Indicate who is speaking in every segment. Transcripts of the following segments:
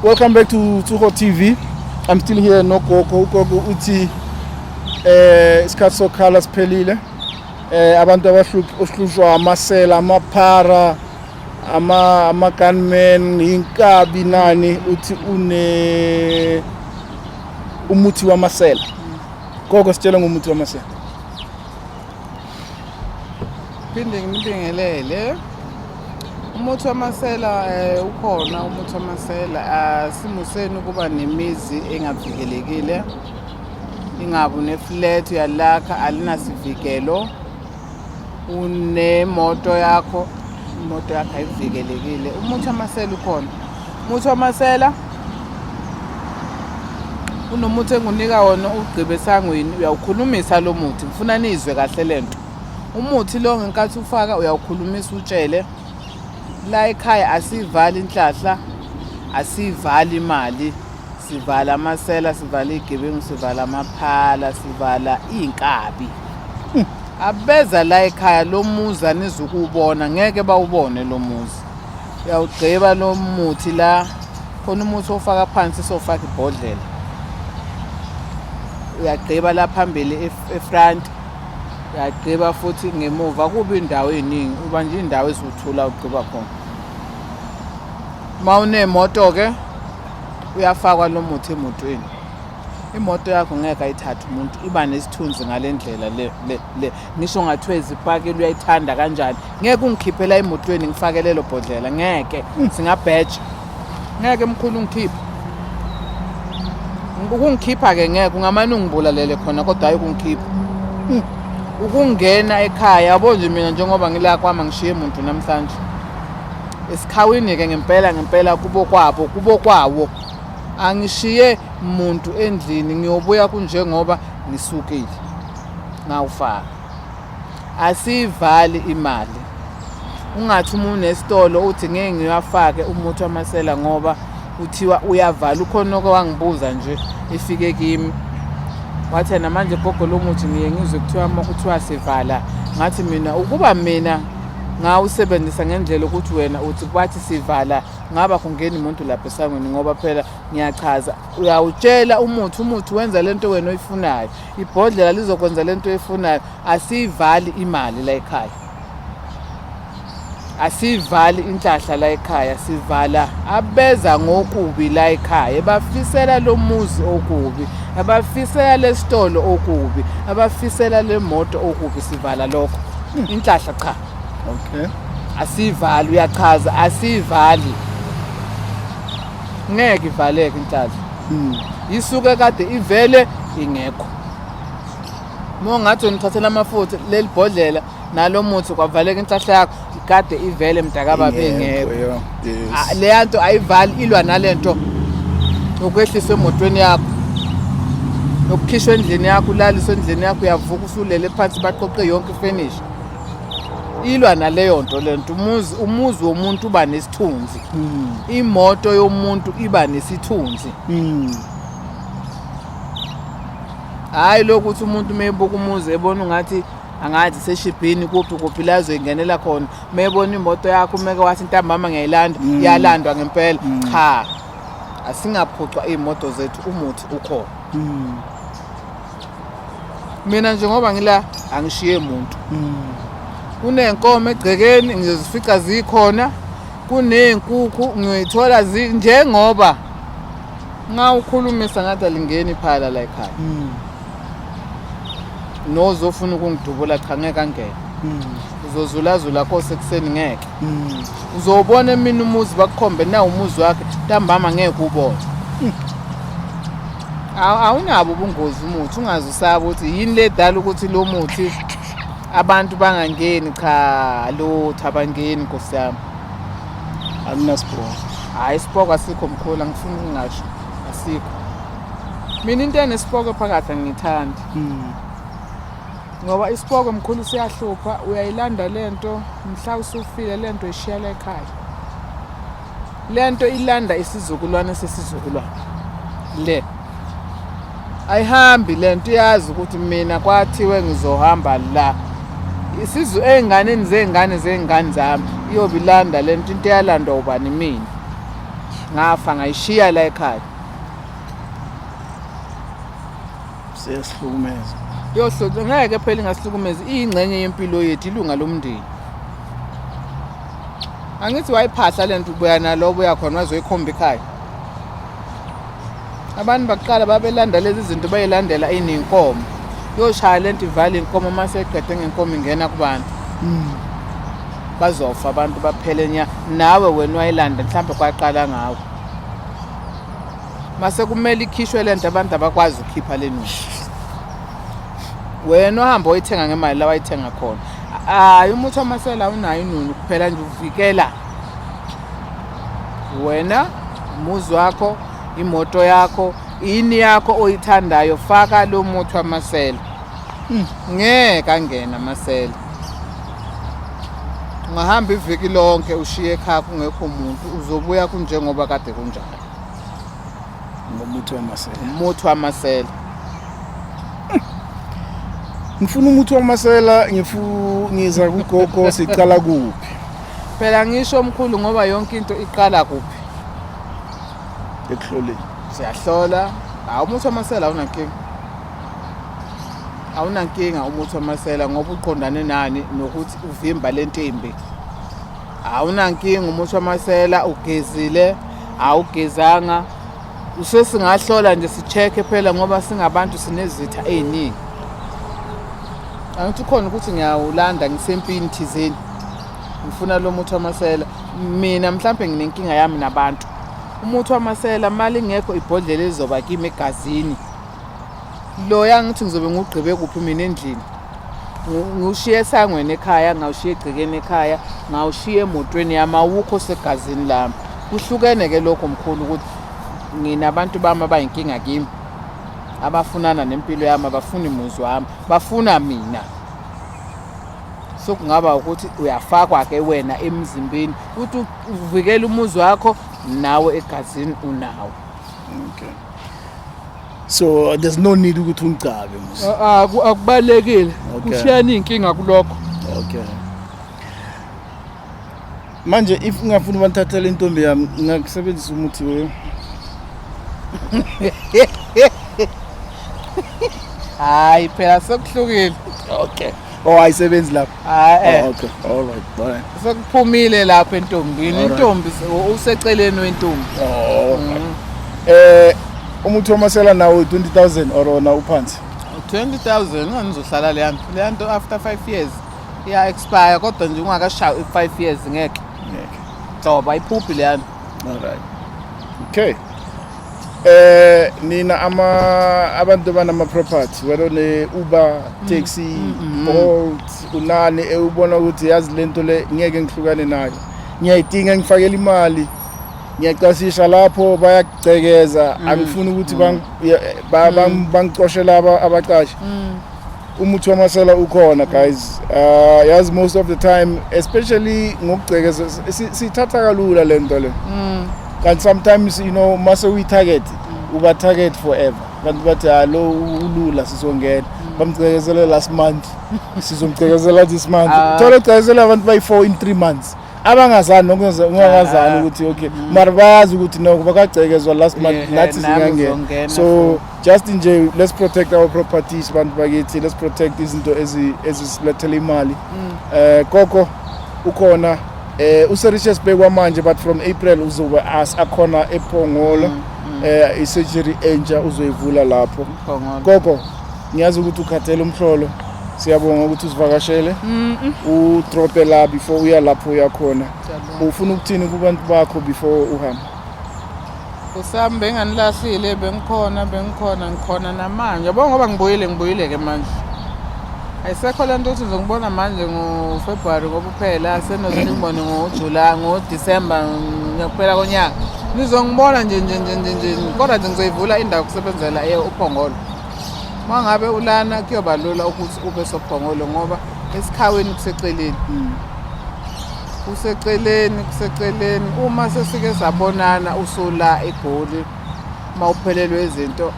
Speaker 1: Welcome back to Hot TV. I'm still here no Gogo uthi isikhathi sokhala siphelile. Abantu abahlushwa amasela, amaphara, ama gunmen, inkabi nani uthi une umuthi wamasela. Gogo sitshela ngomuthi wamasela.
Speaker 2: Phinde ngibingelele. Umuthi wamasela ukhona umuthi wamasela simuseni kuba nemizi engavikelekile ingabu neflat yalakha alinasivikelo unemoto yakho ayivikelekile. Umuthi wamasela ukhona. Umuthi wamasela unomuthi engunika wona ugqibe esangweni uyawukhulumisa lo muthi ngifuna nizwe kahle lento. Umuthi lo ngenkathi ufaka uyawukhulumisa utshele la ekhaya asivali inhlahla asivali imali sivala amasela sivala igebengu sivala amaphala sivala inkabi abeza la ekhaya lo muzi anizukubona ngeke bawubone lo muzi uyawugqiba lo muthi la khona umuthi ofaka phansi sofaka ibhodlela uyagqiba la phambili efront uyagqiba futhi ngemuva kuba indawo eningi uba nje indawo esuthula ugqiba khona. Mawunemoto ke uyafakwa lo muthi emotweni. Imoto yakho ngeke ayithathe umuntu iba nesithunzi ngalendlela le ngisho ngathiwe izipakile uyayithanda kanjani ngeke ungikhiphela emotweni ngifake lelo bhodlela ngeke singabheje ngeke emkhulu ungikhipha ukungikhipha ke ngeke ungamane ungibulalele khona kodwa hayi ukungikhipha ukungena ekhaya yabo nje mina njengoba ngila kwami ngishiye umuntu namhlanje esikhawini ke ngempela kubo kwawo angishiye umuntu endlini ngiyobuya kunjengoba ngisukile ngawufaka asivali imali ungathi umuntu nesitolo uthi ngeke ngiyafake umuthi wamasela ngoba uthiwa uyavala ukhona okwangibuza nje ifike kimi wathi namanje gogo lo muthi ngiye ngizwe kuthiwa sivala ngathi mina ukuba mina ngawusebenzisa ngendlela ukuthi wena uthi bathi sivala ngaba kungena umuntu lapha esangweni ngoba phela ngiyachaza uyawutshela umuthi wenza lento wena oyifunayo ibhodlela lizokwenza lento oyifunayo asivali imali la ekhaya asivali inhlahla la ekhaya sivala abeza ngokubi la ekhaya bafisela lo muzi okubi abafisela lesitolo okubi abafisela lemoto okubi sivala lokho inhlahla cha.
Speaker 1: Okay.
Speaker 2: Asivali uyachaza asivali ngeke ivaleke inhlahla isuke kade ivele ingekho mongathi unithathela amafutha leli bhodlela nalo muthi kwavaleka inhlahla yakho ikade ivele mntakaba bengekho le yanto ayivali ilwa nalento ukwehliswa emotweni yakho ukukhishwa endlini yakho ulaliswa endlini yakho uyavuka usulele phansi baqoqe yonke ifinish ilwa naleyo nto lento umuzi womuntu uba nesithunzi imoto yomuntu iba nesithunzi hayi lokuthi umuntu meyibuka umuzi ebona ungathi angathi seshibhini kuphi la azoyingenela khona mebona imoto yakho umeke wathi ntambama ngiyayilanda iyalandwa ngempela cha asingaphucwa imoto zethu umuthi ukhona mina njengoba ngila angishiye umuntu kunenkomo egcekeni ngizozifica zikhona kunenkukhu ngiyoyithola njengoba ngawukhulumisa ngathi alingeni phala la ekhaya nozofuna ukungidubula cha ngeke angene uzozulazula kose kuseni ngeke uzobona mina umuzi bakukhombe na umuzi wakhe ntambama ngeke ubone awunabo ubungozi umuthi ungazi usaba ukuthi yini le dala ukuthi lo muthi abantu bangangeni cha lutho abangeni Nkosi yami
Speaker 1: akunasipho
Speaker 2: hayi isipoko asikho mkhulu ngifuna ukungasho asikho mina into enesipoko phakathi ngithanda ngoba isipoko mkhulu siyahlupha uyayilanda lento mhla usufile lento ishiya la ekhaya lento ilanda isizukulwane sesizukulwane le ayihambi lento iyazi ukuthi mina kwathiwe ngizohamba la isizwe ey'nganeni zengane zami iyobilanda lento into eyalandwa ubani mina ngafa ngayishiya la ekhaya.
Speaker 1: Siyasihlukumeza.
Speaker 2: Yohlobo ngeke phela ingasilukumezi ingcenye yempilo yethu ilunga lomndeni. Angithi wayiphahla lento ubuya nalobo yakhona wazoyikhomba ekhaya. Abantu baqala babelanda lezi zinto bayilandela ininkomo. Yoshaya lento ivale inkomo mase eqede ngenkomo ingena kubantu. Bazofa abantu baphele nya nawe wena wayilanda mhlawumbe kwaqala ngawe. Mase kumele ikhishwe lento abantu abakwazi ukukhipha lenu. Wena uhamba uyithenga ngemali la wayithenga khona. Hayi umuthi wamasela unayo inunu kuphela nje uvikela. Wena umuzi wakho, imoto yakho, ini yakho oyithandayo faka lo muthi wamasela. Ngeke angena amasela. Ungahamba iviki lonke ushiye ekhaya kungekho umuntu uzobuya kunjengoba kade kunjalo.
Speaker 1: Ngomuthi wamasela.
Speaker 2: Umuthi wamasela.
Speaker 1: Ngifuna umuthi wamasela ngiza kugogo siqala kuphi?
Speaker 2: Phela ngisho omkhulu ngoba yonke into iqala kuphi?
Speaker 1: Ekuhloleni.
Speaker 2: Siyahlola. Umuthi wamasela awunankinga. Awunankinga umuthi wamasela ngoba uqondane nani nokuthi uvimba lentimbi. Awunankinga umuthi wamasela ugezile, awugezanga. Usesingahlola nje sicheke phela ngoba singabantu sinezitha eziningi. Angithi khona ukuthi ngiyawulanda ngisempini thizeni. Ngifuna lo muthi wamasela. Mina mhlambe nginenkinga yami nabantu. Umuthi wamasela mali ngekho ibhodlela lizoba kimi egazini. Lo yangithi ngizobe ngugqibe kuphi mina endlini. Ngiushiye esangweni ekhaya, ngawushiye egcekeni ekhaya, ngawushiye emotweni yami awukho segazini lami. Kuhlukene ke lokho mkhulu ukuthi nginabantu bami abayinkinga kimi. Abafunana nempilo yami, abafuna imuzi wami, bafuna mina. So kungaba ukuthi uyafakwa ke wena emzimbeni ukuthi uvikele umuzi wakho nawe egazini unawo.
Speaker 1: Okay. So there's no need ukuthi ungicabe musi.
Speaker 2: Akubalekile.
Speaker 1: Okay.
Speaker 2: Kushiyana inkinga kulokho.
Speaker 1: Okay. Manje if ngafuna banthathele intombi yami ngakusebenzisa umuthi wewe.
Speaker 2: Hayi phela sekuhlukile.
Speaker 1: Okay. Oh ayisebenzi lapha. Okay. All right. Bye.
Speaker 2: Sekuphumile lapha entombini.
Speaker 1: Alright.
Speaker 2: Intombi useceleni wentombi.
Speaker 1: Oh. Umuthi wamasela nawo 20,000 or ona uphansi.
Speaker 2: 20,000 ngizohlala le nto after 5 years iya expire kodwa nje ungakashaya 5 years ngeke.
Speaker 1: Ngeke.
Speaker 2: Zoba iphuphi le yanto.
Speaker 1: All right. Okay. Nina abantu banama property wena ne Uber, taxi, Bolt, unani ubona ukuthi yazi lento le ngeke ngihlukane nayo. Ngiyayidinga ngifakela imali. Ngiyacasisha lapho bayagcekeza angifuni ukuthi bangicoshe laba abaqashi. Umuthi wamasela ukhona guys. Yazi most of the time especially ngokugcekeza sithatha kalula lento le. And sometimes you know mase we target uba target forever. Bantu bathi lo ulula sizongena bamgcekezela last month sizomgcekezela this month. Thola gcekezela abantu bayi4 in 3 months. Abangazani ngokungazani ukuthi okay mara bayazi ukuthi no bakagcekezwa last month nathi singangena. So just nje let's protect our properties bantu bakithi, let's protect izinto ezisilethela imali. Koko ukhona uSerious Bekwa manje but from April uzoba akhona ePhongolo i-surgery entsha uzoyivula lapho. Koko ngiyazi ukuthi ukhathele umhlolo. Siyabonga ukuthi usivakashele. Udrope la before uya lapho uyakhona. Ufuna ukuthini kubantu bakho before uhamba?
Speaker 2: Usami benganilahlile ngikhona namanje. Yabona ngoba ngibuyile ke manje. Ayisekho lento ukuthi ngizongibona manje ngoFebruary ngoba kuphela senoze ngibone ngoJuly ngoDecember ngiyaphela konyaka. Nizongibona nje kodwa nje ngizoyivula indawo kusebenzela uPhongolo. Mangabe ulana kuyoba lula ukuthi ube soPhongolo ngoba esikhaweni kuseceleni. Kuseceleni uma sesike sabonana usula eGoli mawuphelelwe izinto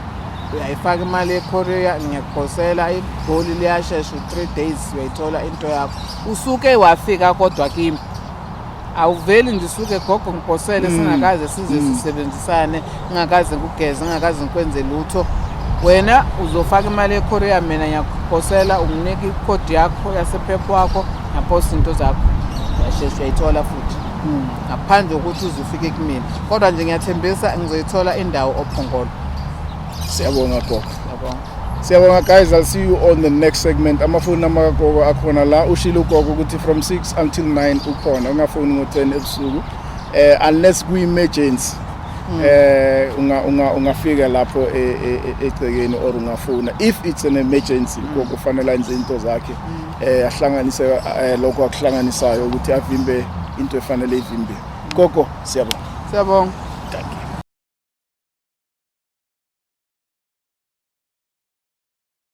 Speaker 2: uyayifaka imali eKorea ngiyakuphosela iGoli liyashesha 3 days uyayithola into yakho usuke wafika kodwa kimi awuveli nje suke gogo ngiphosele singakaze size sisebenzisane ngingakaze ngugeze ngingakaze ngikwenze lutho wena uzofaka imali eCourier mina ngiyakuphosela unginike icode yakho yasephepha wakho ngaphosa into zakho yasheshe uyayithola futhi ngaphandle kokuthi uzufike kumina kodwa nje ngiyathembisa ngizoyithola indawo ophongolo.
Speaker 1: Siyabonga gogo.
Speaker 2: Yabonga.
Speaker 1: Siyabonga guys, I'll see you on the next segment. Amafoni namagogo akhona la ushilo gogo ukuthi from 6 until 9 ukhona ungafoni ngo10 ebusuku unless ku emergency ungafika lapho egcekeni or ungafona if it's an emergency gogo kufanele enze into zakhe ahlanganise lokho akuhlanganisayo ukuthi avimbe into efanele ivimbe. Gogo siyabonga.
Speaker 2: Siyabonga.